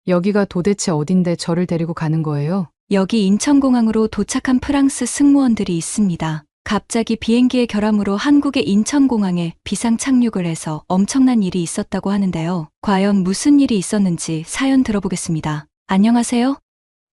여기가 도대체 어딘데 저를 데리고 가는 거예요? 여기 인천공항으로 도착한 프랑스 승무원들이 있습니다. 갑자기 비행기의 결함으로 한국의 인천공항에 비상 착륙을 해서 엄청난 일이 있었다고 하는데요. 과연 무슨 일이 있었는지 사연 들어보겠습니다. 안녕하세요.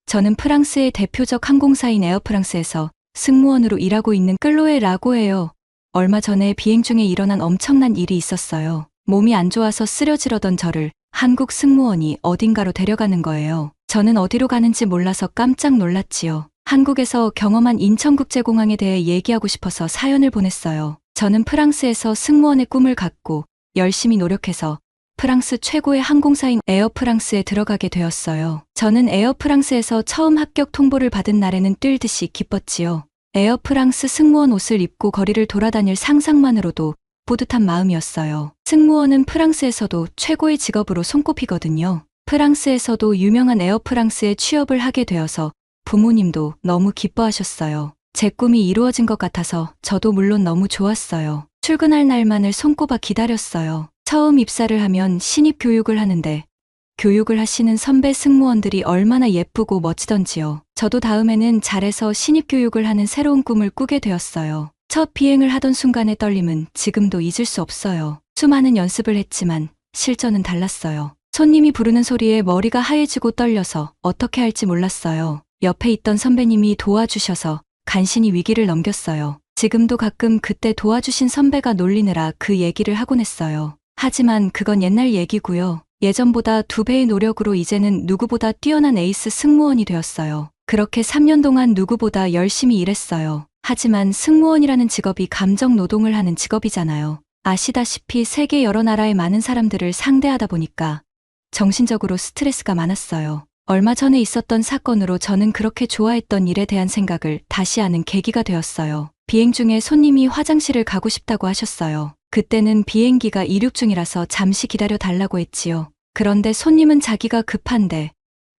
저는 프랑스의 대표적 항공사인 에어프랑스에서 승무원으로 일하고 있는 클로에 라고예요. 얼마 전에 비행 중에 일어난 엄청난 일이 있었어요. 몸이 안 좋아서 쓰러지려던 저를 한국 승무원이 어딘가로 데려가는 거예요. 저는 어디로 가는지 몰라서 깜짝 놀랐지요. 한국에서 경험한 인천국제공항에 대해 얘기하고 싶어서 사연을 보냈어요. 저는 프랑스에서 승무원의 꿈을 갖고 열심히 노력해서 프랑스 최고의 항공사인 에어프랑스에 들어가게 되었어요. 저는 에어프랑스에서 처음 합격 통보를 받은 날에는 뛸 듯이 기뻤지요. 에어프랑스 승무원 옷을 입고 거리를 돌아다닐 상상만으로도 뿌듯한 마음이었어요. 승무원은 프랑스에서도 최고의 직업으로 손꼽히거든요. 프랑스에서도 유명한 에어프랑스에 취업을 하게 되어서 부모님도 너무 기뻐하셨어요. 제 꿈이 이루어진 것 같아서 저도 물론 너무 좋았어요. 출근할 날만을 손꼽아 기다렸어요. 처음 입사를 하면 신입 교육을 하는데 교육을 하시는 선배 승무원들이 얼마나 예쁘고 멋지던지요. 저도 다음에는 잘해서 신입 교육을 하는 새로운 꿈을 꾸게 되었어요. 첫 비행을 하던 순간의 떨림은 지금도 잊을 수 없어요. 수많은 연습을 했지만 실전은 달랐어요. 손님이 부르는 소리에 머리가 하얘지고 떨려서 어떻게 할지 몰랐어요. 옆에 있던 선배님이 도와주셔서 간신히 위기를 넘겼어요. 지금도 가끔 그때 도와주신 선배가 놀리느라 그 얘기를 하곤 했어요. 하지만 그건 옛날 얘기고요. 예전보다 2배의 노력으로 이제는 누구보다 뛰어난 에이스 승무원이 되었어요. 그렇게 3년 동안 누구보다 열심히 일했어요. 하지만 승무원이라는 직업이 감정 노동을 하는 직업이잖아요. 아시다시피 세계 여러 나라의 많은 사람들을 상대하다 보니까 정신적으로 스트레스가 많았어요. 얼마 전에 있었던 사건으로 저는 그렇게 좋아했던 일에 대한 생각을 다시 하는 계기가 되었어요. 비행 중에 손님이 화장실을 가고 싶다고 하셨어요. 그때는 비행기가 이륙 중이라서 잠시 기다려 달라고 했지요. 그런데 손님은 자기가 급한데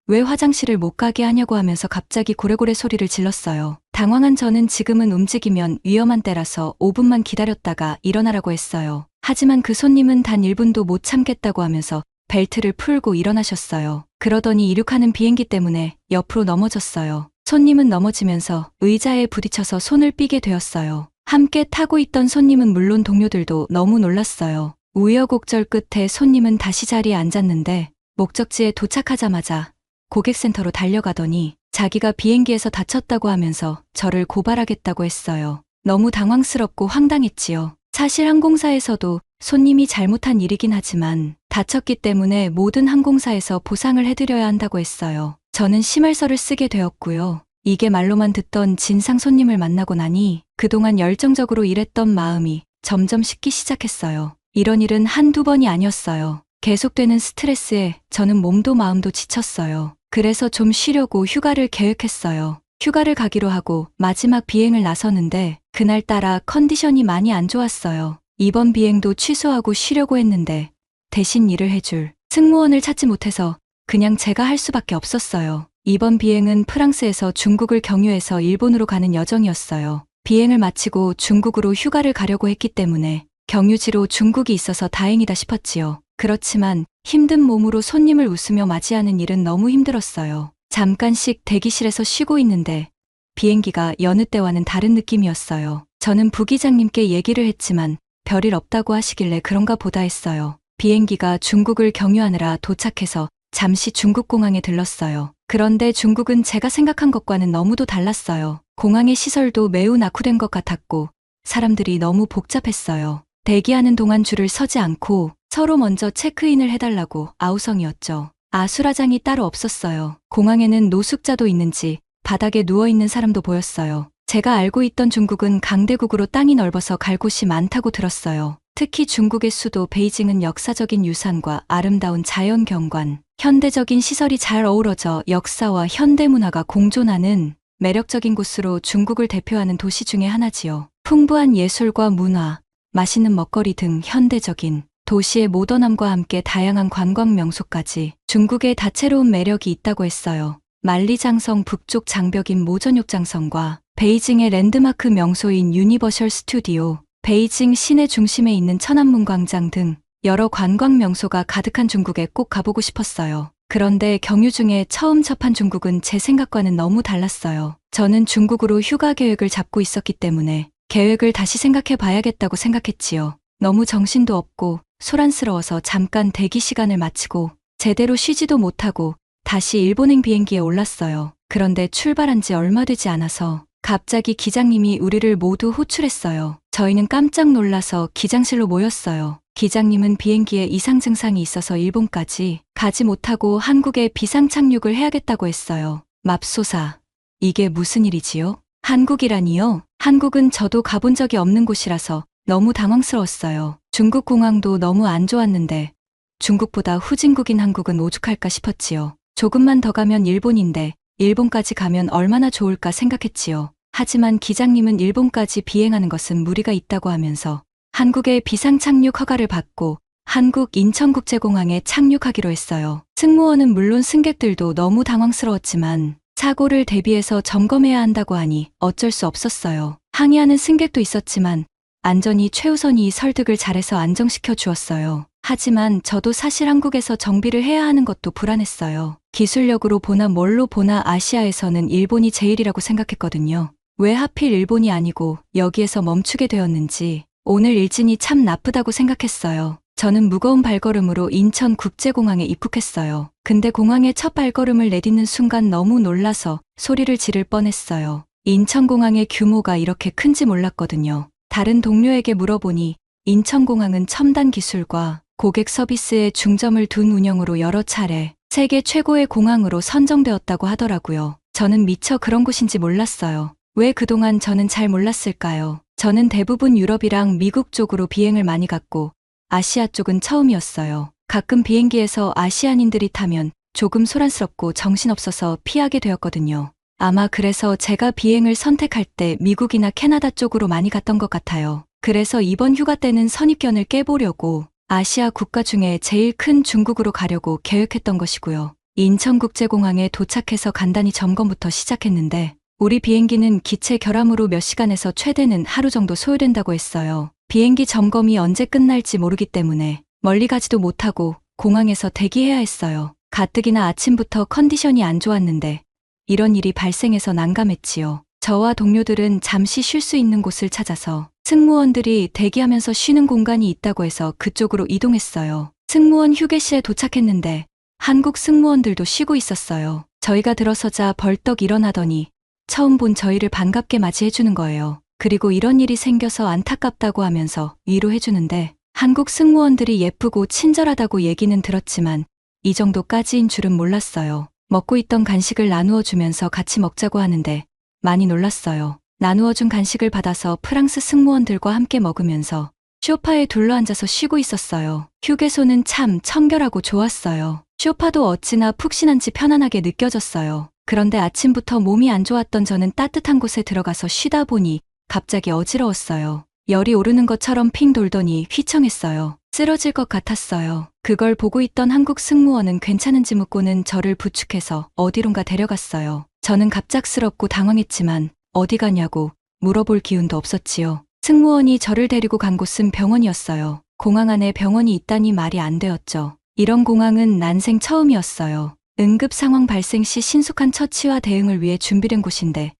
왜 화장실을 못 가게 하냐고 하면서 갑자기 고래고래 소리를 질렀어요. 당황한 저는 지금은 움직이면 위험한 때라서 5분만 기다렸다가 일어나라고 했어요. 하지만 그 손님은 단 1분도 못 참겠다고 하면서 벨트를 풀고 일어나셨어요. 그러더니 이륙하는 비행기 때문에 옆으로 넘어졌어요. 손님은 넘어지면서 의자에 부딪혀서 손을 삐게 되었어요. 함께 타고 있던 손님은 물론 동료들도 너무 놀랐어요. 우여곡절 끝에 손님은 다시 자리에 앉았는데 목적지에 도착하자마자 고객센터로 달려가더니 자기가 비행기에서 다쳤다고 하면서 저를 고발하겠다고 했어요. 너무 당황스럽고 황당했지요. 사실 항공사에서도 손님이 잘못한 일이긴 하지만 다쳤기 때문에 모든 항공사에서 보상을 해드려야 한다고 했어요. 저는 심할서를 쓰게 되었고요. 이게 말로만 듣던 진상 손님을 만나고 나니 그동안 열정적으로 일했던 마음이 점점 식기 시작했어요. 이런 일은 한두 번이 아니었어요. 계속되는 스트레스에 저는 몸도 마음도 지쳤어요. 그래서 좀 쉬려고 휴가를 계획했어요. 휴가를 가기로 하고 마지막 비행을 나서는데 그날따라 컨디션이 많이 안 좋았어요. 이번 비행도 취소하고 쉬려고 했는데 대신 일을 해줄 승무원을 찾지 못해서 그냥 제가 할 수밖에 없었어요. 이번 비행은 프랑스에서 중국을 경유해서 일본으로 가는 여정이었어요. 비행을 마치고 중국으로 휴가를 가려고 했기 때문에 경유지로 중국이 있어서 다행이다 싶었지요. 그렇지만 힘든 몸으로 손님을 웃으며 맞이하는 일은 너무 힘들었어요. 잠깐씩 대기실에서 쉬고 있는데 비행기가 여느 때와는 다른 느낌이었어요. 저는 부기장님께 얘기를 했지만 별일 없다고 하시길래 그런가 보다 했어요. 비행기가 중국을 경유하느라 도착해서 잠시 중국 공항에 들렀어요. 그런데 중국은 제가 생각한 것과는 너무도 달랐어요. 공항의 시설도 매우 낙후된 것 같았고 사람들이 너무 복잡했어요. 대기하는 동안 줄을 서지 않고 서로 먼저 체크인을 해달라고 아우성이었죠. 아수라장이 따로 없었어요. 공항에는 노숙자도 있는지 바닥에 누워있는 사람도 보였어요. 제가 알고 있던 중국은 강대국으로 땅이 넓어서 갈 곳이 많다고 들었어요. 특히 중국의 수도 베이징은 역사적인 유산과 아름다운 자연 경관, 현대적인 시설이 잘 어우러져 역사와 현대문화가 공존하는 매력적인 곳으로 중국을 대표하는 도시 중에 하나지요. 풍부한 예술과 문화, 맛있는 먹거리 등 현대적인 도시의 모던함과 함께 다양한 관광 명소까지 중국의 다채로운 매력이 있다고 했어요. 만리장성 북쪽 장벽인 모전욕장성과 베이징의 랜드마크 명소인 유니버셜 스튜디오, 베이징 시내 중심에 있는 천안문 광장 등 여러 관광 명소가 가득한 중국에 꼭 가보고 싶었어요. 그런데 경유 중에 처음 접한 중국은 제 생각과는 너무 달랐어요. 저는 중국으로 휴가 계획을 잡고 있었기 때문에 계획을 다시 생각해 봐야겠다고 생각했지요. 너무 정신도 없고 소란스러워서 잠깐 대기 시간을 마치고 제대로 쉬지도 못하고 다시 일본행 비행기에 올랐어요. 그런데 출발한 지 얼마 되지 않아서 갑자기 기장님이 우리를 모두 호출했어요. 저희는 깜짝 놀라서 기장실로 모였어요. 기장님은 비행기에 이상 증상이 있어서 일본까지 가지 못하고 한국에 비상 착륙을 해야겠다고 했어요. 맙소사. 이게 무슨 일이지요? 한국이라니요? 한국은 저도 가본 적이 없는 곳이라서 너무 당황스러웠어요. 중국 공항도 너무 안 좋았는데 중국보다 후진국인 한국은 오죽할까 싶었지요. 조금만 더 가면 일본인데 일본까지 가면 얼마나 좋을까 생각했지요. 하지만 기장님은 일본까지 비행하는 것은 무리가 있다고 하면서 한국의 비상 착륙 허가를 받고 한국 인천국제공항에 착륙하기로 했어요. 승무원은 물론 승객들도 너무 당황스러웠지만 사고를 대비해서 점검해야 한다고 하니 어쩔 수 없었어요. 항의하는 승객도 있었지만 안전이 최우선이 설득을 잘해서 안정시켜 주었어요. 하지만 저도 사실 한국에서 정비를 해야 하는 것도 불안했어요. 기술력으로 보나 뭘로 보나 아시아에서는 일본이 제일이라고 생각했거든요. 왜 하필 일본이 아니고 여기에서 멈추게 되었는지 오늘 일진이 참 나쁘다고 생각했어요. 저는 무거운 발걸음으로 인천국제공항에 입국했어요. 근데 공항에 첫 발걸음을 내딛는 순간 너무 놀라서 소리를 지를 뻔했어요. 인천공항의 규모가 이렇게 큰지 몰랐거든요. 다른 동료에게 물어보니 인천공항은 첨단 기술과 고객 서비스에 중점을 둔 운영으로 여러 차례 세계 최고의 공항으로 선정되었다고 하더라고요. 저는 미처 그런 곳인지 몰랐어요. 왜 그동안 저는 잘 몰랐을까요? 저는 대부분 유럽이랑 미국 쪽으로 비행을 많이 갔고 아시아 쪽은 처음이었어요. 가끔 비행기에서 아시아인들이 타면 조금 소란스럽고 정신없어서 피하게 되었거든요. 아마 그래서 제가 비행을 선택할 때 미국이나 캐나다 쪽으로 많이 갔던 것 같아요. 그래서 이번 휴가 때는 선입견을 깨보려고 아시아 국가 중에 제일 큰 중국으로 가려고 계획했던 것이고요. 인천국제공항에 도착해서 간단히 점검부터 시작했는데 우리 비행기는 기체 결함으로 몇 시간에서 최대는 하루 정도 소요된다고 했어요. 비행기 점검이 언제 끝날지 모르기 때문에 멀리 가지도 못하고 공항에서 대기해야 했어요. 가뜩이나 아침부터 컨디션이 안 좋았는데 이런 일이 발생해서 난감했지요. 저와 동료들은 잠시 쉴 수 있는 곳을 찾아서 승무원들이 대기하면서 쉬는 공간이 있다고 해서 그쪽으로 이동했어요. 승무원 휴게실에 도착했는데 한국 승무원들도 쉬고 있었어요. 저희가 들어서자 벌떡 일어나더니 처음 본 저희를 반갑게 맞이해주는 거예요. 그리고 이런 일이 생겨서 안타깝다고 하면서 위로해주는데 한국 승무원들이 예쁘고 친절하다고 얘기는 들었지만 이 정도까지인 줄은 몰랐어요. 먹고 있던 간식을 나누어 주면서 같이 먹자고 하는데 많이 놀랐어요. 나누어준 간식을 받아서 프랑스 승무원들과 함께 먹으면서 소파에 둘러앉아서 쉬고 있었어요. 휴게소는 참 청결하고 좋았어요. 소파도 어찌나 푹신한지 편안하게 느껴졌어요. 그런데 아침부터 몸이 안 좋았던 저는 따뜻한 곳에 들어가서 쉬다 보니 갑자기 어지러웠어요. 열이 오르는 것처럼 핑 돌더니 휘청했어요. 쓰러질 것 같았어요. 그걸 보고 있던 한국 승무원은 괜찮은지 묻고는 저를 부축해서 어디론가 데려갔어요. 저는 갑작스럽고 당황했지만 어디 가냐고 물어볼 기운도 없었지요. 승무원이 저를 데리고 간 곳은 병원이었어요. 공항 안에 병원이 있다니 말이 안 되었죠. 이런 공항은 난생 처음이었어요. 응급 상황 발생 시 신속한 처치와 대응을 위해 준비된 곳인데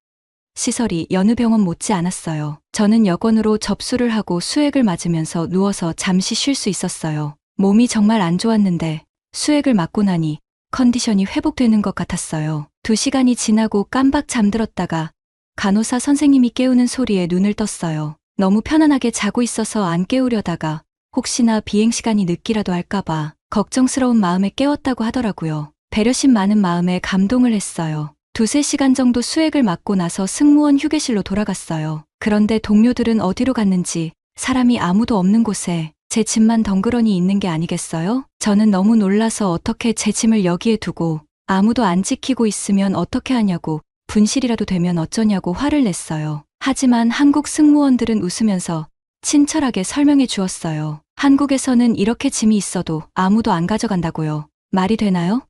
시설이 여느 병원 못지 않았어요. 저는 여권으로 접수를 하고 수액을 맞으면서 누워서 잠시 쉴 수 있었어요. 몸이 정말 안 좋았는데 수액을 맞고 나니 컨디션이 회복되는 것 같았어요. 2시간이 지나고 깜박 잠들었다가 간호사 선생님이 깨우는 소리에 눈을 떴어요. 너무 편안하게 자고 있어서 안 깨우려다가 혹시나 비행시간이 늦기라도 할까봐 걱정스러운 마음에 깨웠다고 하더라고요. 배려심 많은 마음에 감동을 했어요. 2~3시간 정도 수액을 맞고 나서 승무원 휴게실로 돌아갔어요. 그런데 동료들은 어디로 갔는지 사람이 아무도 없는 곳에 제 짐만 덩그러니 있는 게 아니겠어요? 저는 너무 놀라서 어떻게 제 짐을 여기에 두고 아무도 안 지키고 있으면 어떻게 하냐고 분실이라도 되면 어쩌냐고 화를 냈어요. 하지만 한국 승무원들은 웃으면서 친절하게 설명해 주었어요. 한국에서는 이렇게 짐이 있어도 아무도 안 가져간다고요. 말이 되나요?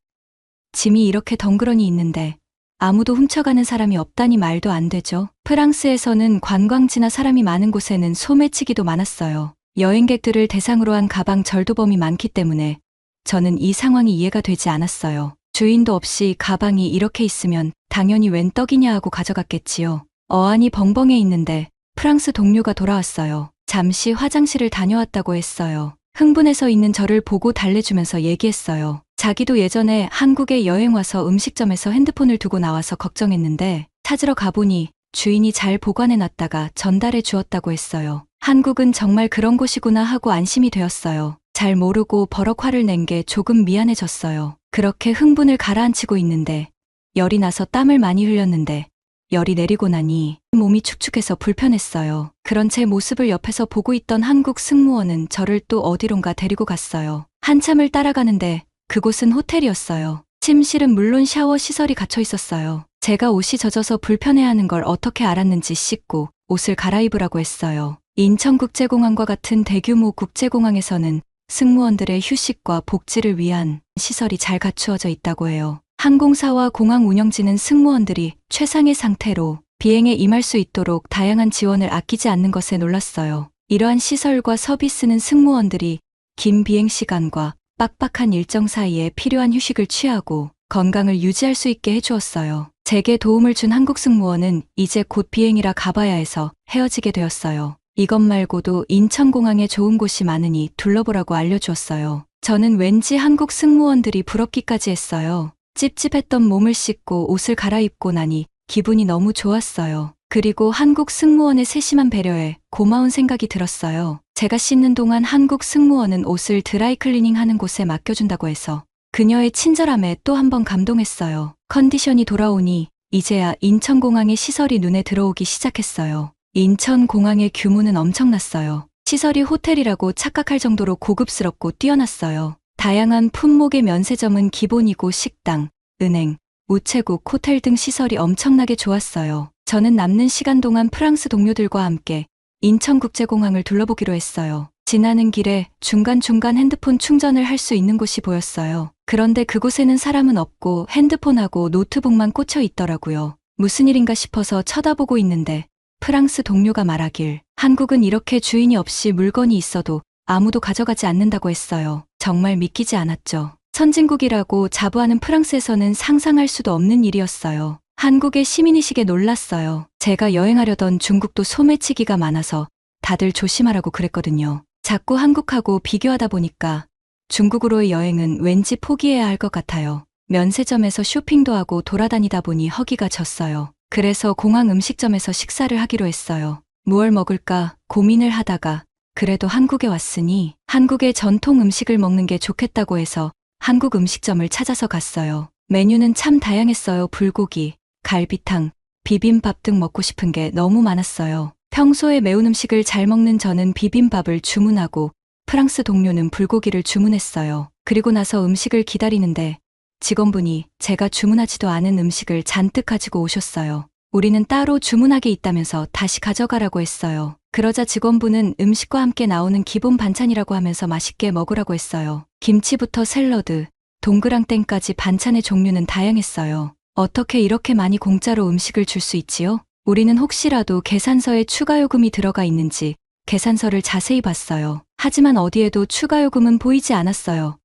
짐이 이렇게 덩그러니 있는데 아무도 훔쳐가는 사람이 없다니 말도 안 되죠. 프랑스에서는 관광지나 사람이 많은 곳에는 소매치기도 많았어요. 여행객들을 대상으로 한 가방 절도범이 많기 때문에 저는 이 상황이 이해가 되지 않았어요. 주인도 없이 가방이 이렇게 있으면 당연히 웬 떡이냐 하고 가져갔겠지요. 어안이 벙벙해 있는데 프랑스 동료가 돌아왔어요. 잠시 화장실을 다녀왔다고 했어요. 흥분해서 있는 저를 보고 달래주면서 얘기했어요. 자기도 예전에 한국에 여행 와서 음식점에서 핸드폰을 두고 나와서 걱정했는데 찾으러 가보니 주인이 잘 보관해놨다가 전달해 주었다고 했어요. 한국은 정말 그런 곳이구나 하고 안심이 되었어요. 잘 모르고 버럭 화를 낸 게 조금 미안해졌어요. 그렇게 흥분을 가라앉히고 있는데 열이 나서 땀을 많이 흘렸는데 열이 내리고 나니 몸이 축축해서 불편했어요. 그런 제 모습을 옆에서 보고 있던 한국 승무원은 저를 또 어디론가 데리고 갔어요. 한참을 따라가는데 그곳은 호텔이었어요. 침실은 물론 샤워 시설이 갖춰 있었어요. 제가 옷이 젖어서 불편해하는 걸 어떻게 알았는지 씻고 옷을 갈아입으라고 했어요. 인천국제공항과 같은 대규모 국제공항에서는 승무원들의 휴식과 복지를 위한 시설이 잘 갖추어져 있다고 해요. 항공사와 공항 운영진은 승무원들이 최상의 상태로 비행에 임할 수 있도록 다양한 지원을 아끼지 않는 것에 놀랐어요. 이러한 시설과 서비스는 승무원들이 긴 비행 시간과 빡빡한 일정 사이에 필요한 휴식을 취하고 건강을 유지할 수 있게 해주었어요. 제게 도움을 준 한국 승무원은 이제 곧 비행이라 가봐야 해서 헤어지게 되었어요. 이것 말고도 인천공항에 좋은 곳이 많으니 둘러보라고 알려주었어요. 저는 왠지 한국 승무원들이 부럽기까지 했어요. 찝찝했던 몸을 씻고 옷을 갈아입고 나니 기분이 너무 좋았어요. 그리고 한국 승무원의 세심한 배려에 고마운 생각이 들었어요. 제가 씻는 동안 한국 승무원은 옷을 드라이클리닝 하는 곳에 맡겨준다고 해서 그녀의 친절함에 또 한 번 감동했어요. 컨디션이 돌아오니 이제야 인천공항의 시설이 눈에 들어오기 시작했어요. 인천공항의 규모는 엄청났어요. 시설이 호텔이라고 착각할 정도로 고급스럽고 뛰어났어요. 다양한 품목의 면세점은 기본이고 식당, 은행, 우체국, 호텔 등 시설이 엄청나게 좋았어요. 저는 남는 시간 동안 프랑스 동료들과 함께 인천국제공항을 둘러보기로 했어요. 지나는 길에 중간중간 핸드폰 충전을 할 수 있는 곳이 보였어요. 그런데 그곳에는 사람은 없고 핸드폰하고 노트북만 꽂혀 있더라고요. 무슨 일인가 싶어서 쳐다보고 있는데 프랑스 동료가 말하길 한국은 이렇게 주인이 없이 물건이 있어도 아무도 가져가지 않는다고 했어요. 정말 믿기지 않았죠. 선진국이라고 자부하는 프랑스에서는 상상할 수도 없는 일이었어요. 한국의 시민의식에 놀랐어요. 제가 여행하려던 중국도 소매치기가 많아서 다들 조심하라고 그랬거든요. 자꾸 한국하고 비교하다 보니까 중국으로의 여행은 왠지 포기해야 할 것 같아요. 면세점에서 쇼핑도 하고 돌아다니다 보니 허기가 졌어요. 그래서 공항 음식점에서 식사를 하기로 했어요. 무얼 먹을까 고민을 하다가 그래도 한국에 왔으니 한국의 전통 음식을 먹는 게 좋겠다고 해서 한국 음식점을 찾아서 갔어요. 메뉴는 참 다양했어요. 불고기, 갈비탕, 비빔밥 등 먹고 싶은 게 너무 많았어요. 평소에 매운 음식을 잘 먹는 저는 비빔밥을 주문하고 프랑스 동료는 불고기를 주문했어요. 그리고 나서 음식을 기다리는데 직원분이 제가 주문하지도 않은 음식을 잔뜩 가지고 오셨어요. 우리는 따로 주문하게 있다면서 다시 가져가라고 했어요. 그러자 직원분은 음식과 함께 나오는 기본 반찬이라고 하면서 맛있게 먹으라고 했어요. 김치부터 샐러드, 동그랑땡까지 반찬의 종류는 다양했어요. 어떻게 이렇게 많이 공짜로 음식을 줄 수 있지요? 우리는 혹시라도 계산서에 추가 요금이 들어가 있는지 계산서를 자세히 봤어요. 하지만 어디에도 추가 요금은 보이지 않았어요.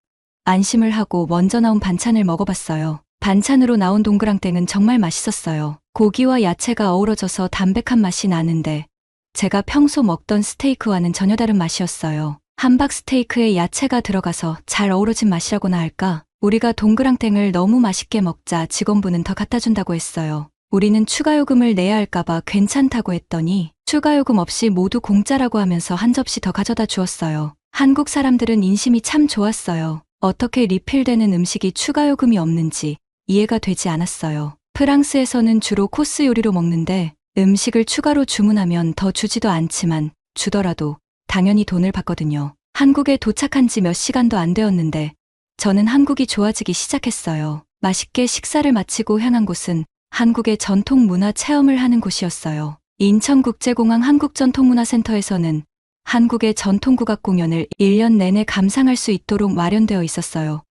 안심을 하고 먼저 나온 반찬을 먹어봤어요. 반찬으로 나온 동그랑땡은 정말 맛있었어요. 고기와 야채가 어우러져서 담백한 맛이 나는데 제가 평소 먹던 스테이크와는 전혀 다른 맛이었어요. 함박 스테이크에 야채가 들어가서 잘 어우러진 맛이라고나 할까? 우리가 동그랑땡을 너무 맛있게 먹자 직원분은 더 갖다 준다고 했어요. 우리는 추가 요금을 내야 할까봐 괜찮다고 했더니 추가 요금 없이 모두 공짜라고 하면서 한 접시 더 가져다 주었어요. 한국 사람들은 인심이 참 좋았어요. 어떻게 리필되는 음식이 추가 요금이 없는지 이해가 되지 않았어요. 프랑스에서는 주로 코스 요리로 먹는데 음식을 추가로 주문하면 더 주지도 않지만 주더라도 당연히 돈을 받거든요. 한국에 도착한 지 몇 시간도 안 되었는데 저는 한국이 좋아지기 시작했어요. 맛있게 식사를 마치고 향한 곳은 한국의 전통문화 체험을 하는 곳이었어요. 인천국제공항 한국전통문화센터에서는 한국의 전통국악 공연을 1년 내내 감상할 수 있도록 마련되어 있었어요.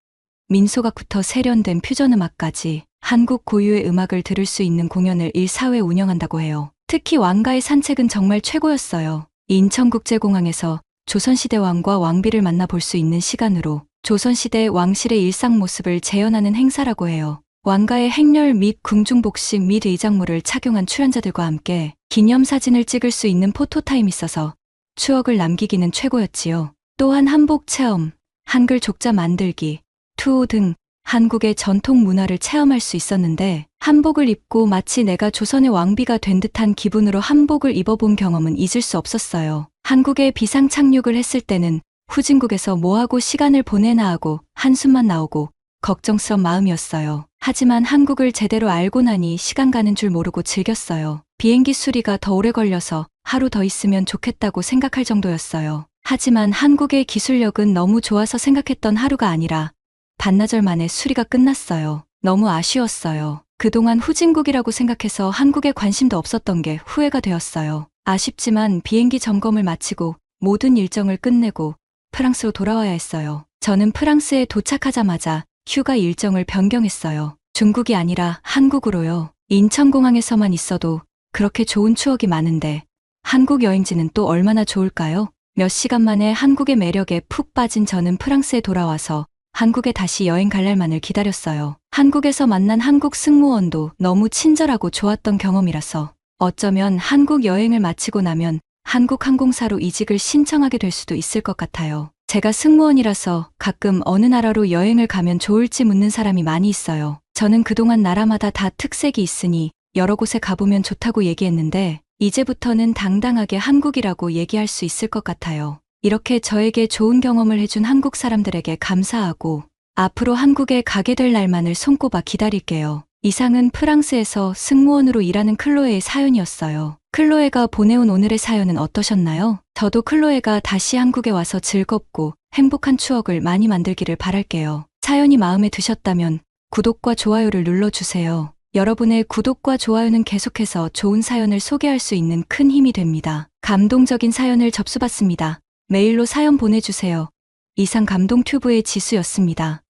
민소각부터 세련된 퓨전음악까지 한국 고유의 음악을 들을 수 있는 공연을 1사회 운영한다고 해요. 특히 왕가의 산책은 정말 최고였어요. 인천국제공항에서 조선시대 왕과 왕비를 만나볼 수 있는 시간으로 조선시대 왕실의 일상 모습을 재현하는 행사라고 해요. 왕가의 행렬 및 궁중복식 및 의장모를 착용한 출연자들과 함께 기념사진을 찍을 수 있는 포토타임이 있어서 추억을 남기기는 최고였지요. 또한 한복 체험, 한글 족자 만들기, 투호 등 한국의 전통 문화를 체험할 수 있었는데 한복을 입고 마치 내가 조선의 왕비가 된 듯한 기분으로 한복을 입어본 경험은 잊을 수 없었어요. 한국에 비상 착륙을 했을 때는 후진국에서 뭐하고 시간을 보내나 하고 한숨만 나오고 걱정스런 마음이었어요. 하지만 한국을 제대로 알고 나니 시간 가는 줄 모르고 즐겼어요. 비행기 수리가 더 오래 걸려서 하루 더 있으면 좋겠다고 생각할 정도였어요. 하지만 한국의 기술력은 너무 좋아서 생각했던 하루가 아니라 반나절 만에 수리가 끝났어요. 너무 아쉬웠어요. 그동안 후진국이라고 생각해서 한국에 관심도 없었던 게 후회가 되었어요. 아쉽지만 비행기 점검을 마치고 모든 일정을 끝내고 프랑스로 돌아와야 했어요. 저는 프랑스에 도착하자마자 휴가 일정을 변경했어요. 중국이 아니라 한국으로요. 인천공항에서만 있어도 그렇게 좋은 추억이 많은데 한국 여행지는 또 얼마나 좋을까요? 몇 시간 만에 한국의 매력에 푹 빠진 저는 프랑스에 돌아와서 한국에 다시 여행 갈 날만을 기다렸어요. 한국에서 만난 한국 승무원도 너무 친절하고 좋았던 경험이라서 어쩌면 한국 여행을 마치고 나면 한국 항공사로 이직을 신청하게 될 수도 있을 것 같아요. 제가 승무원이라서 가끔 어느 나라로 여행을 가면 좋을지 묻는 사람이 많이 있어요. 저는 그동안 나라마다 다 특색이 있으니 여러 곳에 가보면 좋다고 얘기했는데 이제부터는 당당하게 한국이라고 얘기할 수 있을 것 같아요. 이렇게 저에게 좋은 경험을 해준 한국 사람들에게 감사하고 앞으로 한국에 가게 될 날만을 손꼽아 기다릴게요. 이상은 프랑스에서 승무원으로 일하는 클로에의 사연이었어요. 클로에가 보내온 오늘의 사연은 어떠셨나요? 저도 클로에가 다시 한국에 와서 즐겁고 행복한 추억을 많이 만들기를 바랄게요. 사연이 마음에 드셨다면 구독과 좋아요를 눌러주세요. 여러분의 구독과 좋아요는 계속해서 좋은 사연을 소개할 수 있는 큰 힘이 됩니다. 감동적인 사연을 접수받습니다. 메일로 사연 보내주세요. 이상 감동튜브의 지수였습니다.